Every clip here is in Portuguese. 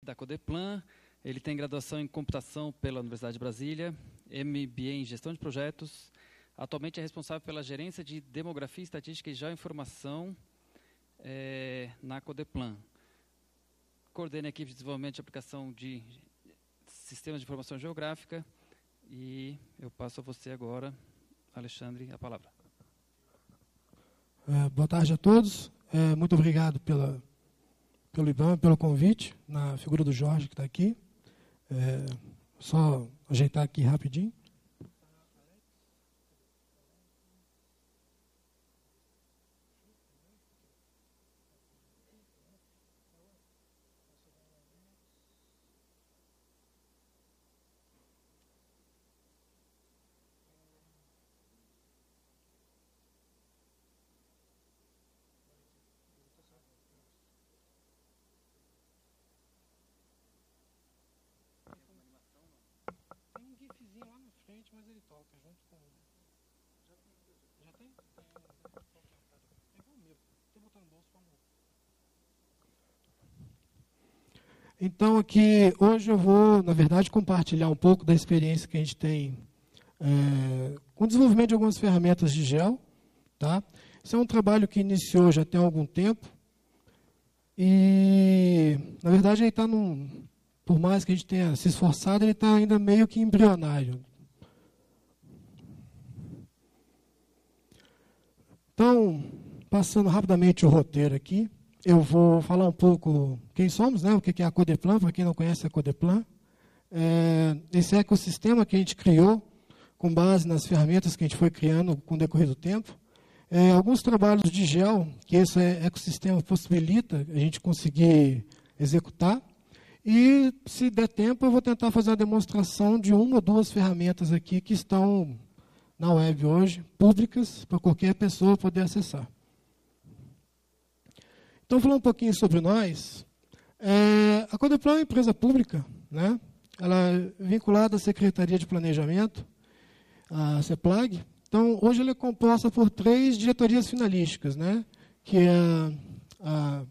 da Codeplan. Ele tem graduação em computação pela Universidade de Brasília, MBA em gestão de projetos. Atualmente é responsável pela gerência de demografia, estatística e geoinformação na Codeplan. Coordena a equipe de desenvolvimento de aplicação de sistemas de informação geográfica. E eu passo a você agora, Alexandre, a palavra. Boa tarde a todos. Muito obrigado pelo IBAMA, pelo convite, na figura do Jorge, que está aqui. Só ajeitar aqui rapidinho. Mas ele toca junto com... Já tem? É igual o meu. Tem botar no bolso, vamos. Então, aqui, hoje eu vou, na verdade, compartilhar um pouco da experiência que a gente tem com o desenvolvimento de algumas ferramentas de gel. Tá? Esse é um trabalho que iniciou já tem algum tempo. E, na verdade, ele está por mais que a gente tenha se esforçado, ele está ainda meio que embrionário. Então, passando rapidamente o roteiro aqui, eu vou falar um pouco quem somos, né, o que é a Codeplan, para quem não conhece a Codeplan. Esse ecossistema que a gente criou, com base nas ferramentas que a gente foi criando com o decorrer do tempo. Alguns trabalhos de gel, que esse ecossistema possibilita a gente conseguir executar. E, se der tempo, eu vou tentar fazer uma demonstração de uma ou duas ferramentas aqui que estão na web hoje, públicas, para qualquer pessoa poder acessar. Então, falando um pouquinho sobre nós, a Codeplan é uma empresa pública, né? Ela é vinculada à Secretaria de Planejamento, a CEPLAG. Então, hoje ela é composta por 3 diretorias finalísticas, né? Que é a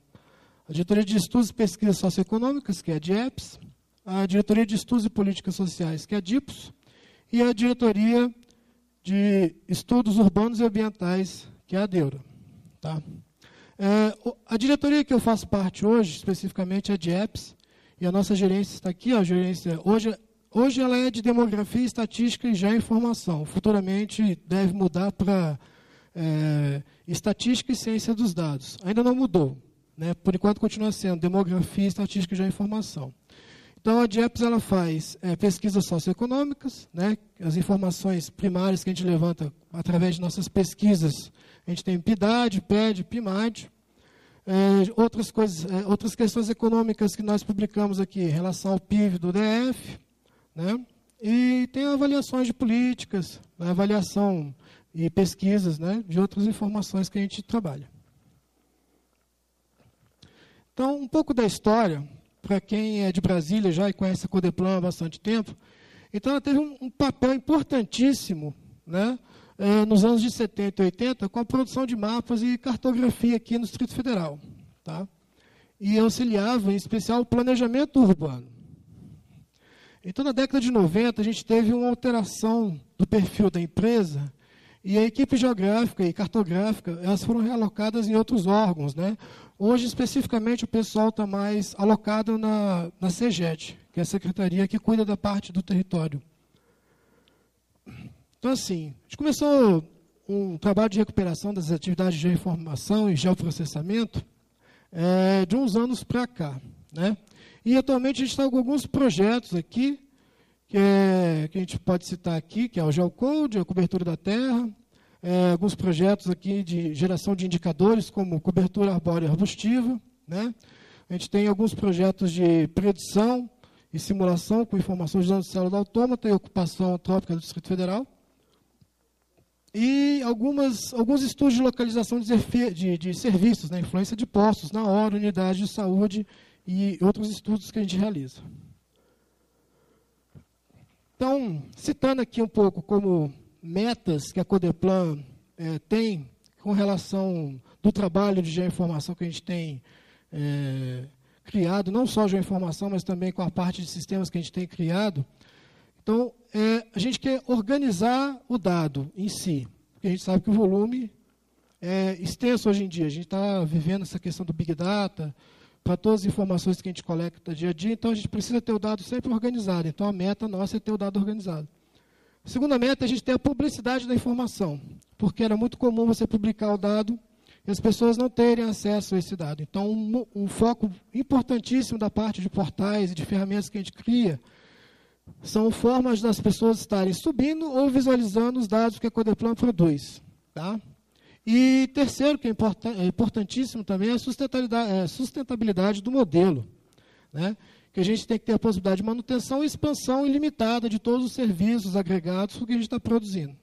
Diretoria de Estudos e Pesquisas Socioeconômicas, que é a DIEPS, a Diretoria de Estudos e Políticas Sociais, que é a DIPOS, e a Diretoria de Estudos Urbanos e Ambientais, que é a DEURA. Tá? A diretoria que eu faço parte hoje, especificamente, é a DIEPS, e a nossa gerência está aqui. A gerência, hoje ela é de Demografia, Estatística e Geoinformação. Futuramente deve mudar para Estatística e Ciência dos Dados. Ainda não mudou. Né? Por enquanto continua sendo Demografia, Estatística e Geoinformação. Então, a DIEPS ela faz pesquisas socioeconômicas, né? As informações primárias que a gente levanta através de nossas pesquisas. A gente tem PIDAD, PED, PIMAD. Outras questões econômicas que nós publicamos aqui em relação ao PIB do DF. Né? E tem avaliações de políticas, avaliação e pesquisas, né? De outras informações que a gente trabalha. Então, um pouco da história, para quem é de Brasília já e conhece a Codeplan há bastante tempo. Então, ela teve um papel importantíssimo, né, nos anos de 70 e 80, com a produção de mapas e cartografia aqui no Distrito Federal. Tá? E auxiliava, em especial, o planejamento urbano. Então, na década de 90, a gente teve uma alteração do perfil da empresa, e a equipe geográfica e cartográfica, elas foram realocadas em outros órgãos, né? Hoje, especificamente, o pessoal está mais alocado na CEGED, que é a secretaria que cuida da parte do território. Então, assim, a gente começou um trabalho de recuperação das atividades de geoinformação e geoprocessamento de uns anos para cá. Né? E, atualmente, a gente está com alguns projetos aqui, que a gente pode citar aqui, que é o Geocode, a cobertura da terra, alguns projetos aqui de geração de indicadores, como cobertura arbórea e arbustiva. Né? A gente tem alguns projetos de predição e simulação com informações de dano de célula autômata e ocupação antrópica do Distrito Federal. E alguns estudos de localização de serviços, né? Influência de postos na hora, unidade de saúde e outros estudos que a gente realiza. Então, citando aqui um pouco como metas que a Codeplan tem com relação do trabalho de geoinformação que a gente tem criado, não só geoinformação, mas também com a parte de sistemas que a gente tem criado. Então, a gente quer organizar o dado em si, porque a gente sabe que o volume é extenso hoje em dia. A gente está vivendo essa questão do Big Data, para todas as informações que a gente coleta dia a dia, então a gente precisa ter o dado sempre organizado. Então, a meta nossa é ter o dado organizado. A segunda meta é a gente ter a publicidade da informação, porque era muito comum você publicar o dado e as pessoas não terem acesso a esse dado. Então, um foco importantíssimo da parte de portais e de ferramentas que a gente cria são formas das pessoas estarem subindo ou visualizando os dados que a Codeplan produz. Tá? E terceiro, que é importantíssimo também, é a sustentabilidade do modelo. Né? Que a gente tem que ter a possibilidade de manutenção e expansão ilimitada de todos os serviços agregados que a gente está produzindo.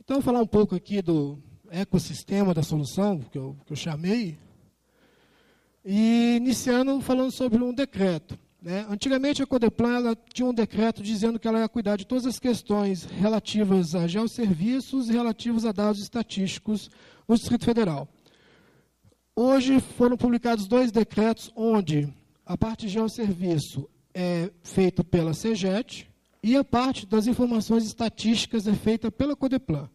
Então, vou falar um pouco aqui do ecossistema da solução, que eu chamei, e iniciando falando sobre um decreto. Né? Antigamente, a Codeplan ela tinha um decreto dizendo que ela ia cuidar de todas as questões relativas a geosserviços e relativos a dados estatísticos no Distrito Federal. Hoje foram publicados 2 decretos onde a parte de geosserviço é feita pela CEGET e a parte das informações estatísticas é feita pela Codeplan.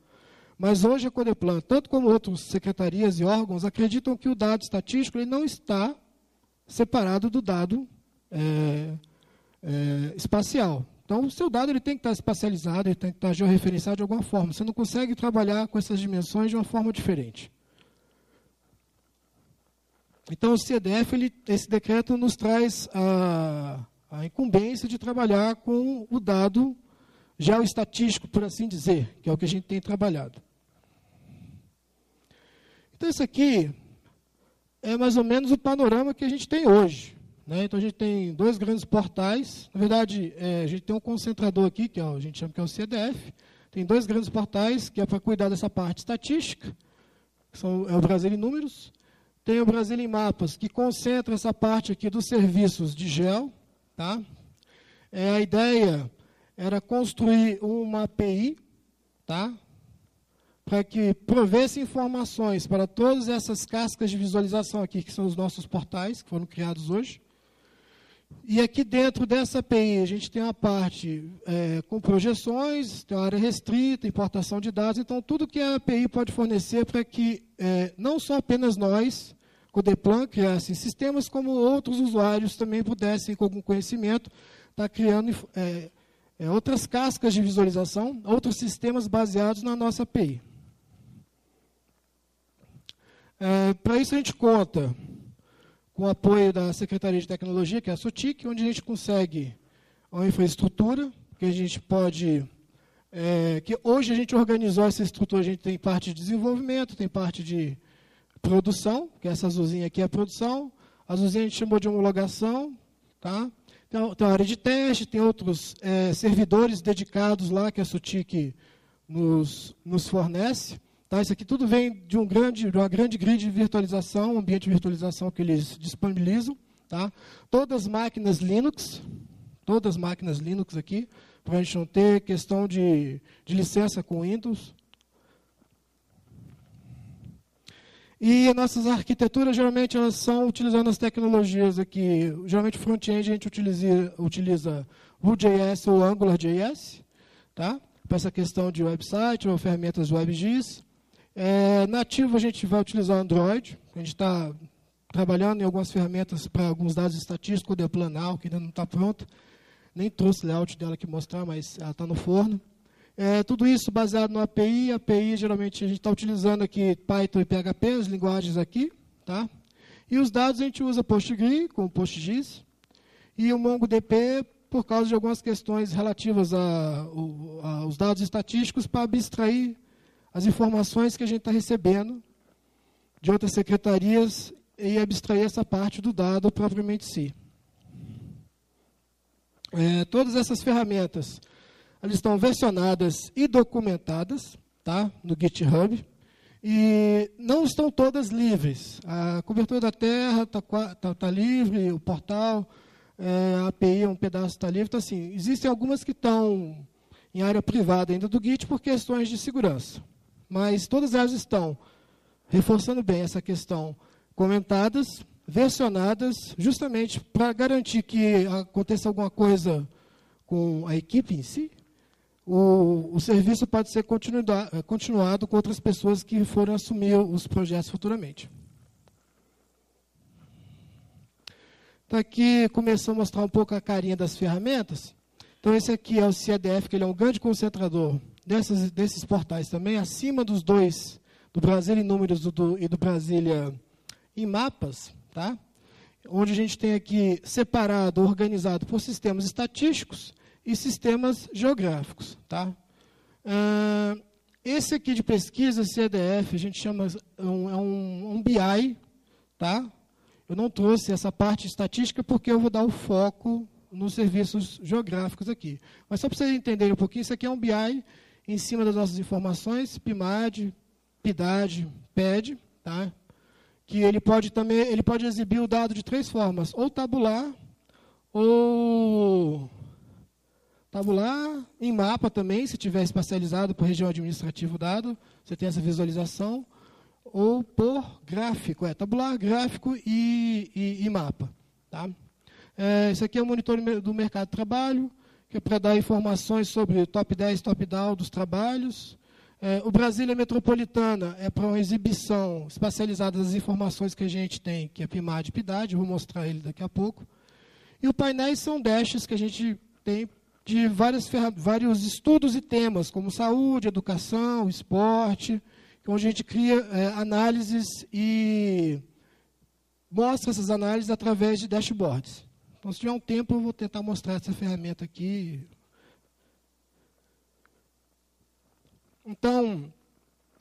Mas hoje a Codeplan, tanto como outras secretarias e órgãos, acreditam que o dado estatístico ele não está separado do dado espacial. Então, o seu dado ele tem que estar espacializado, ele tem que estar georreferenciado de alguma forma. Você não consegue trabalhar com essas dimensões de uma forma diferente. Então, o CDF, esse decreto nos traz a incumbência de trabalhar com o dado geoestatístico, por assim dizer, que é o que a gente tem trabalhado. Então, isso aqui é mais ou menos o panorama que a gente tem hoje. Né? Então, a gente tem 2 grandes portais. Na verdade, a gente tem um concentrador aqui, que a gente chama que é o CDF. Tem 2 grandes portais, que é para cuidar dessa parte estatística, que é o Brasil em Números. Tem o Brasil em Mapas, que concentra essa parte aqui dos serviços de geo. Tá? A ideia era construir uma API, tá? Para que provesse informações para todas essas cascas de visualização aqui, que são os nossos portais, que foram criados hoje. E aqui dentro dessa API, a gente tem uma parte com projeções, tem uma área restrita, importação de dados. Então, tudo que a API pode fornecer para que não só apenas nós, Codeplan, criassem sistemas, como outros usuários também pudessem, com algum conhecimento, estar criando outras cascas de visualização, outros sistemas baseados na nossa API. Para isso, a gente conta com o apoio da Secretaria de Tecnologia, que é a SOTIC, onde a gente consegue uma infraestrutura, que a gente pode... que hoje a gente organizou essa estrutura, a gente tem parte de desenvolvimento, tem parte de produção, que essa azulzinha aqui é a produção, a azulzinha a gente chamou de homologação, tá? Tem a área de teste, tem outros servidores dedicados lá que a SOTIC nos fornece. Tá? Isso aqui tudo vem de uma grande grid de virtualização, um ambiente de virtualização que eles disponibilizam. Tá? Todas as máquinas Linux aqui, para a gente não ter questão de licença com Windows. E as nossas arquiteturas, geralmente, elas são utilizando as tecnologias aqui. Geralmente, front-end, a gente utiliza Vue.js ou AngularJS, tá? Para essa questão de website ou ferramentas WebGIS. Nativo, a gente vai utilizar Android. A gente está trabalhando em algumas ferramentas para alguns dados estatísticos, o Deplanal, que ainda não está pronto. Nem trouxe o layout dela aqui mostrar, mas ela está no forno. Tudo isso baseado no API. API, geralmente, a gente está utilizando aqui Python e PHP, as linguagens aqui. Tá? E os dados a gente usa PostgRE, com PostGIS, e o MongoDB, por causa de algumas questões relativas aos dados estatísticos, para abstrair as informações que a gente está recebendo de outras secretarias e abstrair essa parte do dado propriamente si. Todas essas ferramentas, elas estão versionadas e documentadas, tá, no GitHub, e não estão todas livres. A cobertura da terra está livre, o portal, a API, um pedaço está livre. Então, assim, existem algumas que estão em área privada ainda do Git por questões de segurança. Mas todas elas estão reforçando bem essa questão comentadas, versionadas, justamente para garantir que aconteça alguma coisa com a equipe em si, o serviço pode ser continuado com outras pessoas que forem assumir os projetos futuramente. Então, aqui começou a mostrar um pouco a carinha das ferramentas. Então, esse aqui é o CIEDF, que ele é um grande concentrador desses portais também, acima dos dois, do Brasília em Números e do Brasília em Mapas, tá? Onde a gente tem aqui separado, organizado por sistemas estatísticos e sistemas geográficos. Tá? Esse aqui de pesquisa, CIEDF, a gente chama um BI. Tá? Eu não trouxe essa parte estatística porque eu vou dar o foco nos serviços geográficos aqui. Mas só para vocês entenderem um pouquinho, isso aqui é um BI em cima das nossas informações, PIMAD, PIDAD, PED, tá? Que ele pode exibir o dado de 3 formas, ou tabular em mapa também, se tiver espacializado por região administrativa o dado, você tem essa visualização, ou por gráfico, tabular, gráfico e mapa. Tá? Esse aqui é o monitor do mercado de trabalho, que é para dar informações sobre o top 10, top down dos trabalhos. O Brasília Metropolitana é para uma exibição espacializada das informações que a gente tem, que é PIMAD e PIDAD, vou mostrar ele daqui a pouco. E os painéis são dashes que a gente tem de vários estudos e temas, como saúde, educação, esporte, onde a gente cria análises e mostra essas análises através de dashboards. Então, se tiver um tempo, eu vou tentar mostrar essa ferramenta aqui. Então,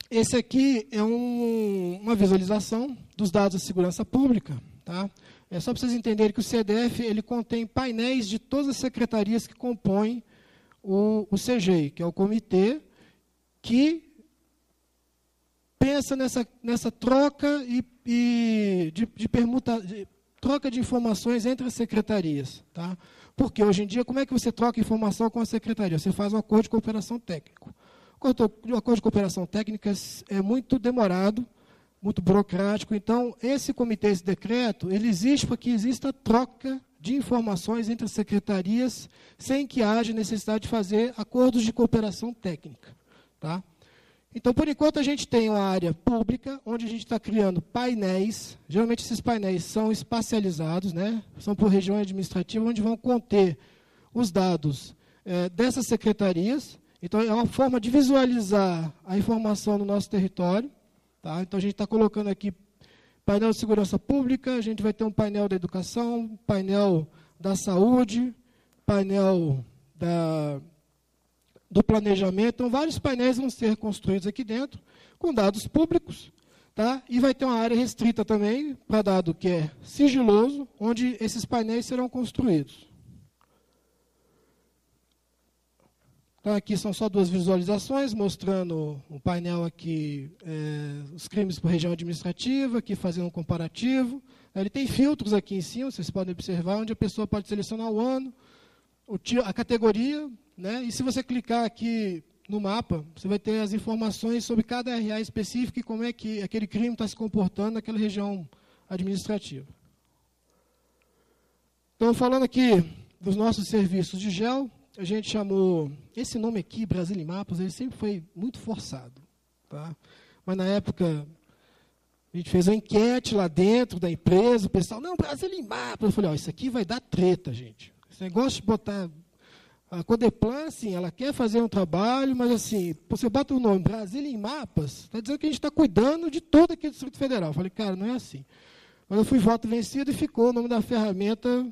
esse aqui é uma visualização dos dados da segurança pública. Tá? É só para vocês entenderem que o CIEDF ele contém painéis de todas as secretarias que compõem o CGEI, que é o comitê que pensa nessa troca troca de informações entre as secretarias. Tá? Porque hoje em dia, como é que você troca informação com a secretaria? Você faz um acordo de cooperação técnico. O acordo de cooperação técnica é muito demorado, muito burocrático. Então, esse comitê, esse decreto, ele existe para que exista troca de informações entre as secretarias, sem que haja necessidade de fazer acordos de cooperação técnica. Tá? Então, por enquanto, a gente tem uma área pública, onde a gente está criando painéis. Geralmente, esses painéis são espacializados, né? São por região administrativa, onde vão conter os dados dessas secretarias. Então, é uma forma de visualizar a informação no nosso território. Tá? Então, a gente está colocando aqui painel de segurança pública, a gente vai ter um painel da educação, painel da saúde, painel do planejamento. Então, vários painéis vão ser construídos aqui dentro, com dados públicos. Tá? E vai ter uma área restrita também, para dado que é sigiloso, onde esses painéis serão construídos. Então, aqui são só 2 visualizações, mostrando um painel aqui, os crimes por região administrativa, aqui fazendo um comparativo. Ele tem filtros aqui em cima, vocês podem observar, onde a pessoa pode selecionar o ano, a categoria, né? E se você clicar aqui no mapa, você vai ter as informações sobre cada RA específico e como é que aquele crime está se comportando naquela região administrativa. Então, falando aqui dos nossos serviços de GEL, a gente chamou, esse nome aqui, Brasília em Mapas, ele sempre foi muito forçado. Tá? Mas, na época, a gente fez uma enquete lá dentro da empresa, o pessoal, não, Brasília em Mapas. Eu falei, isso aqui vai dar treta, gente. Esse negócio de botar... A Codeplan, assim, ela quer fazer um trabalho, mas, assim, você bota o nome Brasília em Mapas, está dizendo que a gente está cuidando de todo aqui do Distrito Federal. Eu falei, cara, não é assim. Mas eu fui voto vencido e ficou o nome da ferramenta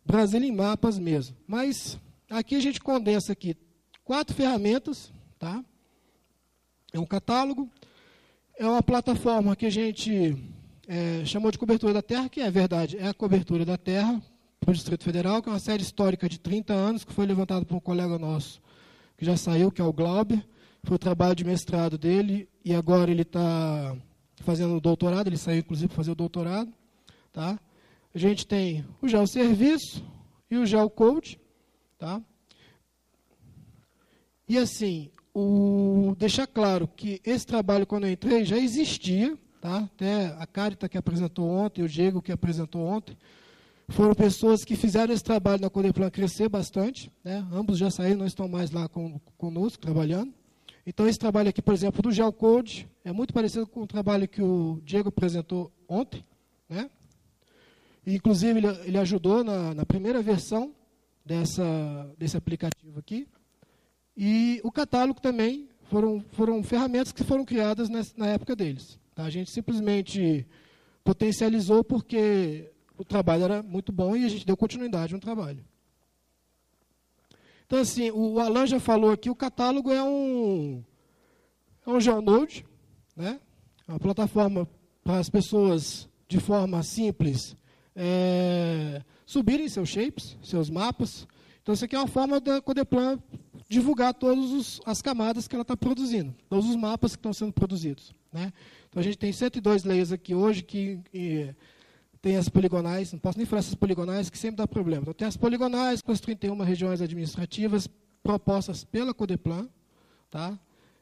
Brasília em Mapas mesmo. Mas... aqui a gente condensa aqui 4 ferramentas, tá? É um catálogo, é uma plataforma que a gente chamou de cobertura da terra, que é verdade, é a cobertura da terra para o Distrito Federal, que é uma série histórica de 30 anos, que foi levantada por um colega nosso, que já saiu, que é o Glauber, foi o trabalho de mestrado dele, e agora ele está fazendo o doutorado, ele saiu, inclusive, para fazer o doutorado. Tá? A gente tem o GeoServiço e o GeoCode. Tá? E assim, deixar claro que esse trabalho, quando eu entrei, já existia, tá? Até a Carita que apresentou ontem, o Diego que apresentou ontem, foram pessoas que fizeram esse trabalho na Codeplan crescer bastante, né? Ambos já saíram, não estão mais lá conosco, trabalhando. Então, esse trabalho aqui, por exemplo, do Geocode, é muito parecido com o trabalho que o Diego apresentou ontem, né? E, inclusive, ele ajudou na primeira versão desse aplicativo aqui. E o catálogo também foram ferramentas que foram criadas na época deles. Tá? A gente simplesmente potencializou porque o trabalho era muito bom e a gente deu continuidade no trabalho. Então, assim, o Alan já falou aqui, o catálogo é um Geonode, né? É uma plataforma para as pessoas, de forma simples, subirem seus shapes, seus mapas. Então, isso aqui é uma forma da Codeplan divulgar todas as camadas que ela está produzindo, todos os mapas que estão sendo produzidos, né? Então, a gente tem 102 layers aqui hoje que tem as poligonais, não posso nem falar essas poligonais, que sempre dá problema. Então, tem as poligonais com as 31 regiões administrativas propostas pela Codeplan, tá?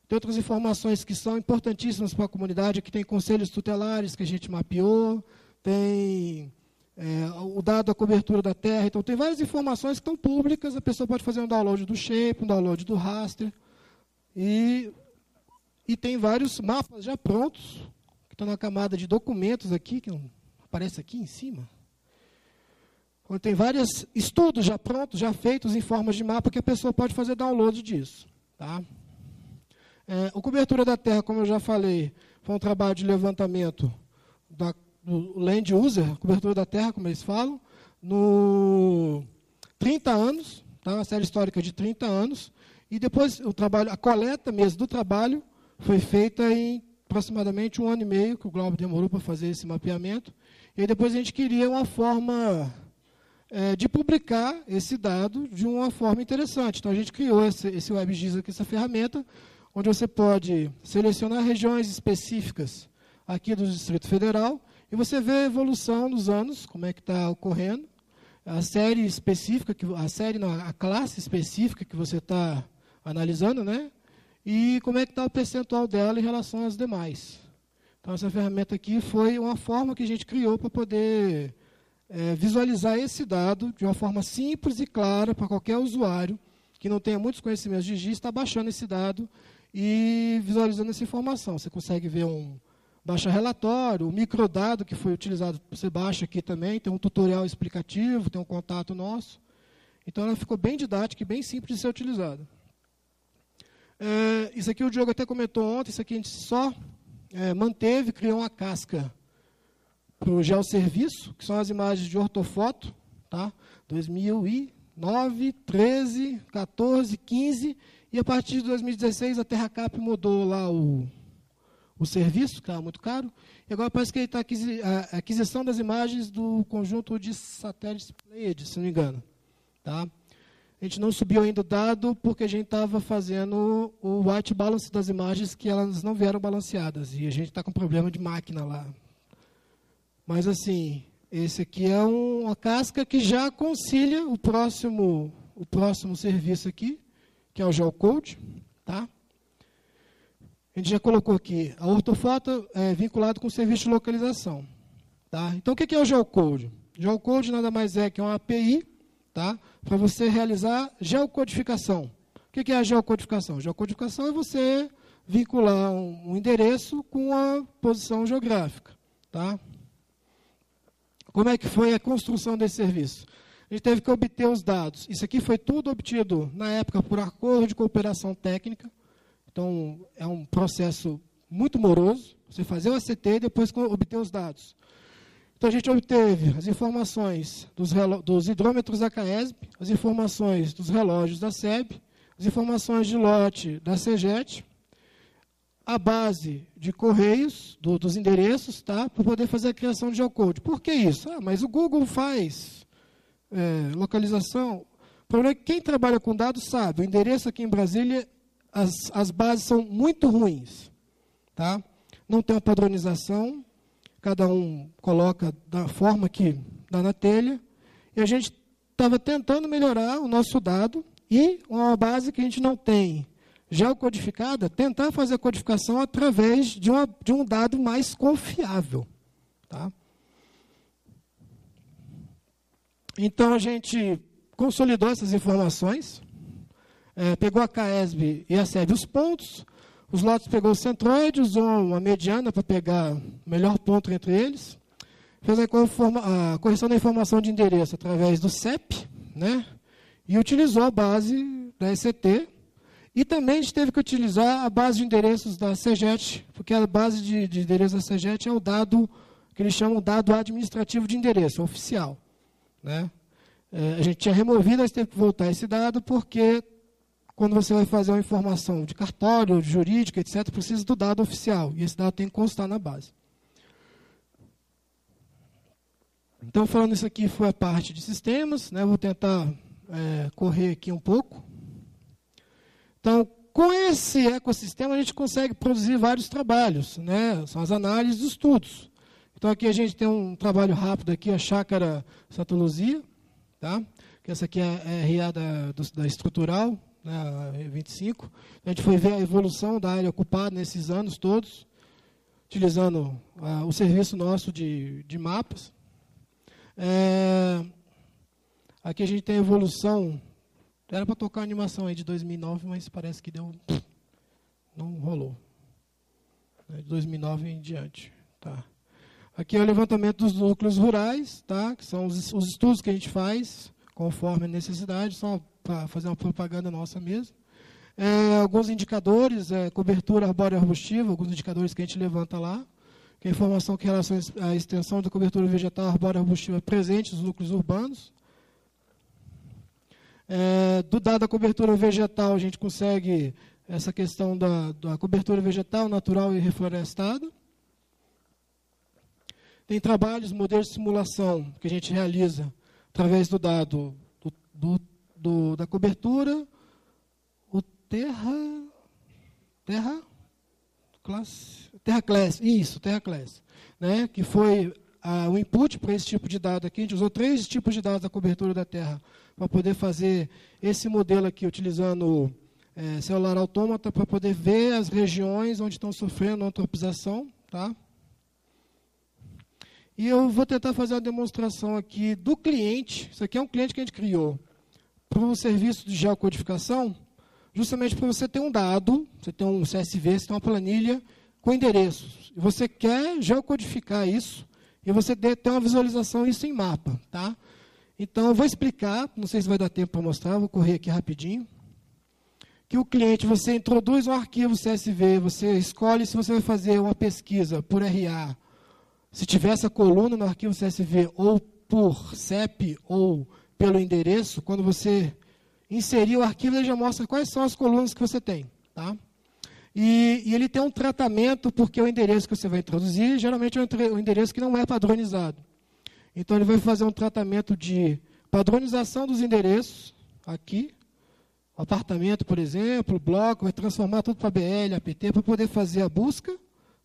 Tem outras informações que são importantíssimas para a comunidade, que tem conselhos tutelares que a gente mapeou, tem o dado da cobertura da terra. Então, tem várias informações que estão públicas, a pessoa pode fazer um download do shape, um download do raster, e tem vários mapas já prontos, que estão na camada de documentos aqui, que aparece aqui em cima. Então, tem vários estudos já prontos, já feitos em formas de mapa, que a pessoa pode fazer download disso. Tá? A cobertura da terra, como eu já falei, foi um trabalho de levantamento do land user, cobertura da terra, como eles falam, no 30 anos, tá? Uma série histórica de 30 anos, e depois a coleta mesmo do trabalho foi feita em aproximadamente 1 ano e meio, que o Glauber demorou para fazer esse mapeamento, e aí depois a gente queria uma forma de publicar esse dado de uma forma interessante. Então, a gente criou esse WebGIS aqui, essa ferramenta, onde você pode selecionar regiões específicas aqui do Distrito Federal, e você vê a evolução nos anos, como é que está ocorrendo, a série específica, a classe específica que você está analisando, né? E como é que está o percentual dela em relação às demais. Então, essa ferramenta aqui foi uma forma que a gente criou para poder visualizar esse dado de uma forma simples e clara para qualquer usuário que não tenha muitos conhecimentos de GIS, está baixando esse dado e visualizando essa informação. Você consegue ver baixa relatório, o microdado que foi utilizado, você baixa aqui também, tem um tutorial explicativo, tem um contato nosso. Então, ela ficou bem didática e bem simples de ser utilizada. Isso aqui o Diogo até comentou ontem, isso aqui a gente só manteve, criou uma casca para o geoserviço, que são as imagens de ortofoto, tá? 2009, 13, 14, 15, e a partir de 2016 a TerraCap mudou lá o serviço, que estava muito caro, e agora parece que ele está a aquisição das imagens do conjunto de satélites Pleiades, se não me engano. Tá? A gente não subiu ainda o dado porque a gente estava fazendo o white balance das imagens, que elas não vieram balanceadas, e a gente está com problema de máquina lá. Mas, assim, esse aqui é uma casca que já concilia o próximo serviço aqui, que é o Geocode, tá? A gente já colocou aqui, a ortofoto é vinculada com o serviço de localização. Tá? Então, o que é o Geocode? Geocode nada mais é que uma API, tá? Para você realizar geocodificação. O que é a geocodificação? Geocodificação é você vincular um endereço com a posição geográfica. Tá? Como é que foi a construção desse serviço? A gente teve que obter os dados. Isso aqui foi tudo obtido, na época, por acordo de cooperação técnica. Então, é um processo muito moroso, você fazer o ACT e depois obter os dados. Então, a gente obteve as informações dos hidrômetros da CAESB, as informações dos relógios da SEB, as informações de lote da CEGET, a base de correios, dos endereços, tá, para poder fazer a criação de geocode. Por que isso? Mas o Google faz localização. O problema é que quem trabalha com dados sabe, o endereço aqui em Brasília, as bases são muito ruins. Tá? Não tem uma padronização, cada um coloca da forma que dá na telha, e a gente estava tentando melhorar o nosso dado, e uma base que a gente não tem geocodificada, tentar fazer a codificação através de um dado mais confiável. Tá? Então, a gente consolidou essas informações, pegou a CAESB e a SEB os pontos, os lotes pegou o centroide, usou uma mediana para pegar o melhor ponto entre eles, fez a correção da informação de endereço através do CEP, né? E utilizou a base da ECT, e também a gente teve que utilizar a base de endereços da CEGET, porque a base de endereços da CEGET é o dado que eles chamam de dado administrativo de endereço, oficial. Né? A gente tinha removido, mas teve que voltar esse dado, porque quando você vai fazer uma informação de cartório, jurídica, etc., precisa do dado oficial, e esse dado tem que constar na base. Então, falando isso aqui, foi a parte de sistemas, né? Vou tentar correr aqui um pouco. Então, com esse ecossistema, a gente consegue produzir vários trabalhos, né? São as análises e estudos. Então, aqui a gente tem um trabalho rápido, aqui, a Chácara Santa Luzia, tá? Que essa aqui é a RA da estrutural, né? A 25. A gente foi ver a evolução da área ocupada nesses anos todos, utilizando o serviço nosso de mapas. Aqui a gente tem a evolução. Era para tocar a animação aí de 2009, mas parece que não rolou. De 2009 em diante. Tá. Aqui é o levantamento dos núcleos rurais, tá? Que são os estudos que a gente faz, conforme a necessidade, só para fazer uma propaganda nossa mesmo. Alguns indicadores, cobertura arbórea arbustiva, alguns indicadores que a gente levanta lá, que é informação que relaciona à extensão da cobertura vegetal arbórea arbustiva presente nos núcleos urbanos. Do dado da cobertura vegetal, a gente consegue essa questão da cobertura vegetal natural e reflorestada. Tem trabalhos, modelos de simulação, que a gente realiza através do dado da cobertura, o Terra Class, isso, Terra Class, né, que foi o input para esse tipo de dado aqui. A gente usou 3 tipos de dados da cobertura da Terra para poder fazer esse modelo aqui, utilizando celular autômata, para poder ver as regiões onde estão sofrendo antropização. Tá? E eu vou tentar fazer uma demonstração aqui do cliente. Isso aqui é um cliente que a gente criou para o serviço de geocodificação, justamente para você ter um dado, você tem um CSV, você tem uma planilha com endereços. E você quer geocodificar isso, e você ter uma visualização isso em mapa. Tá? Então, eu vou explicar, não sei se vai dar tempo para mostrar, vou correr aqui rapidinho. Que o cliente, você introduz um arquivo CSV, você escolhe se você vai fazer uma pesquisa por RA, se tiver essa coluna no arquivo CSV, ou por CEP, ou pelo endereço, quando você inserir o arquivo, ele já mostra quais são as colunas que você tem. Tá? E ele tem um tratamento, porque o endereço que você vai introduzir, geralmente é um endereço que não é padronizado. Então, ele vai fazer um tratamento de padronização dos endereços, aqui, apartamento, por exemplo, bloco, vai transformar tudo para BL, APT, para poder fazer a busca,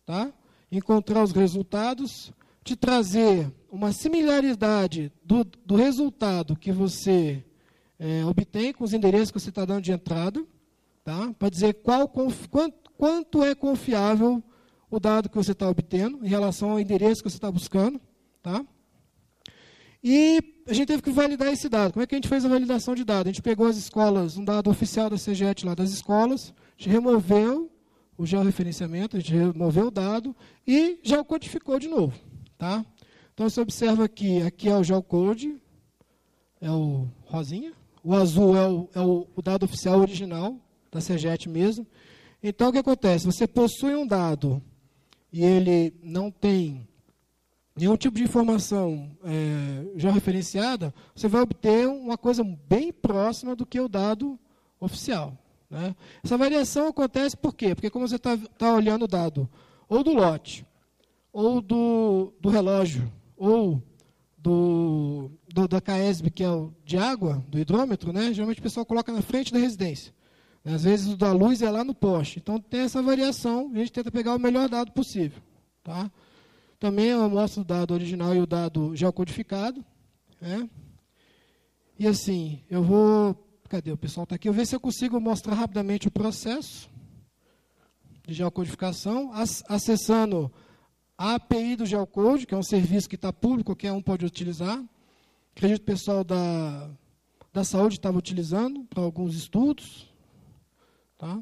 tá? Encontrar os resultados, te trazer uma similaridade do resultado que você obtém com os endereços que você está dando de entrada, tá? Para dizer quanto é confiável o dado que você está obtendo em relação ao endereço que você está buscando. Tá? E a gente teve que validar esse dado. Como é que a gente fez a validação de dados? A gente pegou as escolas, um dado oficial da CEGET lá das escolas, a gente removeu o georreferenciamento, a gente removeu o dado e geocodificou de novo. Tá? Então, você observa aqui é o geocode, é o rosinha, o azul é o dado oficial original da CEGET mesmo. Então, o que acontece? Você possui um dado e ele não tem nenhum tipo de informação georreferenciada, você vai obter uma coisa bem próxima do que o dado oficial. Né? Essa variação acontece por quê? Porque como você está olhando o dado ou do lote, ou do relógio, ou da CAESB, que é o de água, do hidrômetro, né? Geralmente o pessoal coloca na frente da residência. Às vezes o da luz é lá no poste. Então tem essa variação, a gente tenta pegar o melhor dado possível. Tá? Também eu mostro o dado original e o dado geocodificado. Né? E assim, eu vou Cadê? O pessoal está aqui. Eu vou ver se eu consigo mostrar rapidamente o processo de geocodificação, acessando a API do Geocode, que é um serviço que está público, qualquer um pode utilizar. Acredito que o pessoal da saúde estava utilizando para alguns estudos. Tá?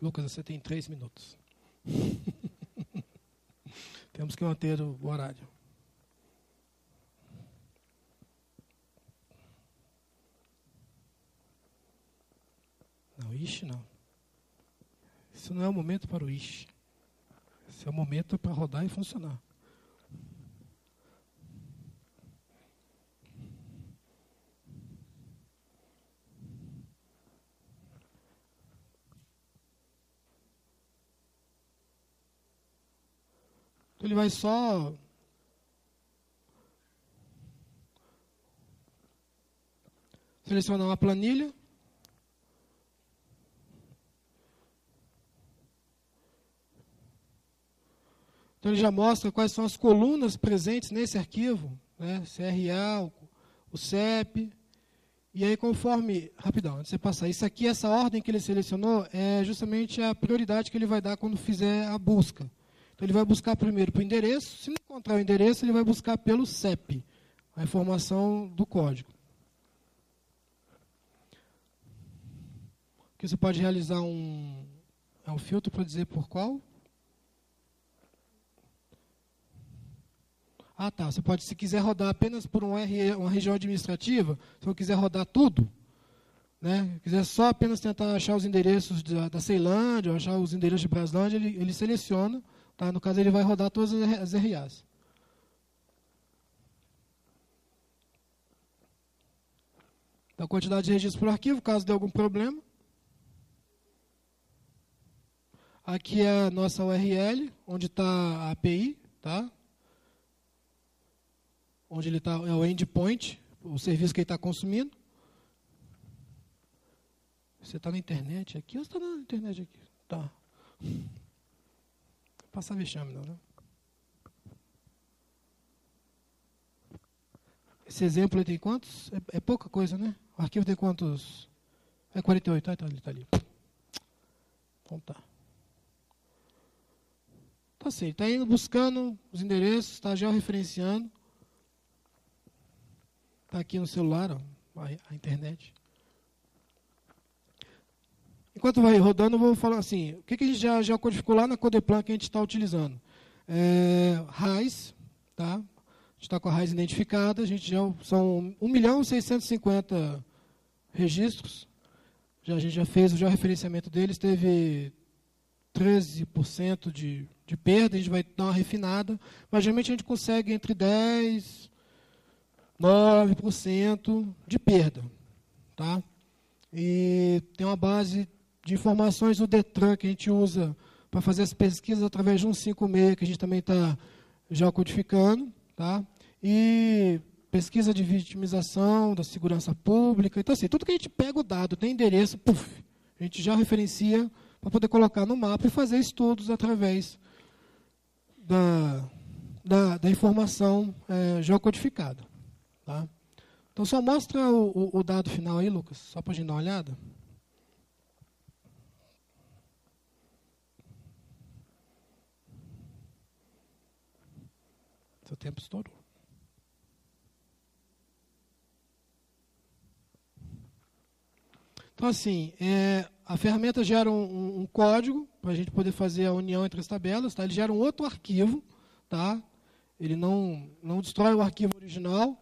Lucas, você tem 3 minutos. Temos que manter o horário. Não, ixi não. Isso não é o momento para o ixi. Esse é o momento para rodar e funcionar. Ele vai só selecionar uma planilha. Então ele já mostra quais são as colunas presentes nesse arquivo, né? CRA, o CEP. E aí conforme, rapidão, antes de você passar, isso aqui, essa ordem que ele selecionou, é justamente a prioridade que ele vai dar quando fizer a busca. Então, ele vai buscar primeiro para o endereço. Se não encontrar o endereço, ele vai buscar pelo CEP, a informação do código. Aqui você pode realizar um filtro para dizer por qual. Ah, tá. Você pode, se quiser rodar apenas por uma região administrativa, se eu quiser rodar tudo, né? Quiser só apenas tentar achar os endereços da Ceilândia, ou achar os endereços de Braslândia, ele seleciona. Tá? No caso, ele vai rodar todas as RAs. Então, a quantidade de registros por arquivo, caso dê algum problema. Aqui é a nossa URL, onde está a API, tá? Onde ele está, é o endpoint, o serviço que ele está consumindo. Você está na internet aqui ou você está na internet aqui? Tá. Passar vexame, não, né? Esse exemplo aí tem quantos? É pouca coisa, né? O arquivo tem quantos? É 48, tá ali. Então tá. Então assim, está indo buscando os endereços, está georreferenciando. Está aqui no celular, ó, a internet. Enquanto vai rodando, eu vou falar assim, o que a gente já codificou lá na Codeplan que a gente está utilizando? RAIS, tá? A gente está com a RAIS identificada, a gente são 1.650.000 registros. A gente já fez o georreferenciamento deles, teve 13% de perda, a gente vai dar uma refinada, mas geralmente a gente consegue entre 10%, 9% de perda. Tá? E tem uma base de informações do Detran que a gente usa para fazer as pesquisas através de 156, que a gente também está já codificando, tá? E pesquisa de vitimização da segurança pública. Então, assim, tudo que a gente pega o dado, tem endereço, a gente já referencia para poder colocar no mapa e fazer estudos através da informação geocodificada. Tá? Então, só mostra o dado final aí, Lucas, só para a gente dar uma olhada. Seu tempo estourou. Então, assim, a ferramenta gera um código para a gente poder fazer a união entre as tabelas. Tá? Ele gera um outro arquivo. Tá? Ele não destrói o arquivo original.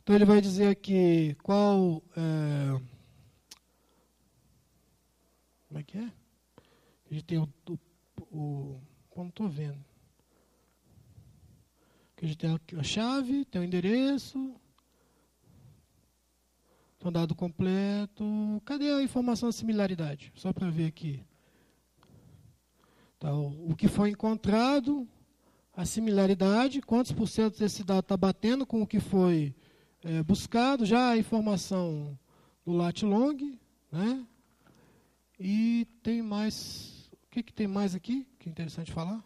Então, ele vai dizer aqui qual... como é que é? A gente tem não estou vendo. A gente tem a chave, tem o endereço, tem o dado completo. Cadê a informação da similaridade? Só para ver aqui. Tá, o que foi encontrado, a similaridade, quantos por cento desse dado está batendo com o que foi buscado já a informação do lat-long, né? E tem mais... O que tem mais aqui que é interessante falar?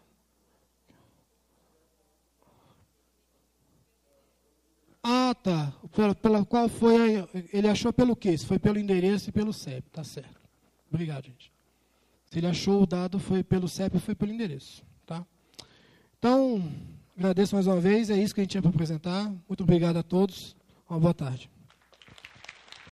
Ah, tá. Pela qual foi... Ele achou pelo quê? Se foi pelo endereço e pelo CEP. Tá certo. Obrigado, gente. Se ele achou o dado foi pelo CEP ou foi pelo endereço. Tá? Então, agradeço mais uma vez. É isso que a gente tinha para apresentar. Muito obrigado a todos. Uma boa tarde.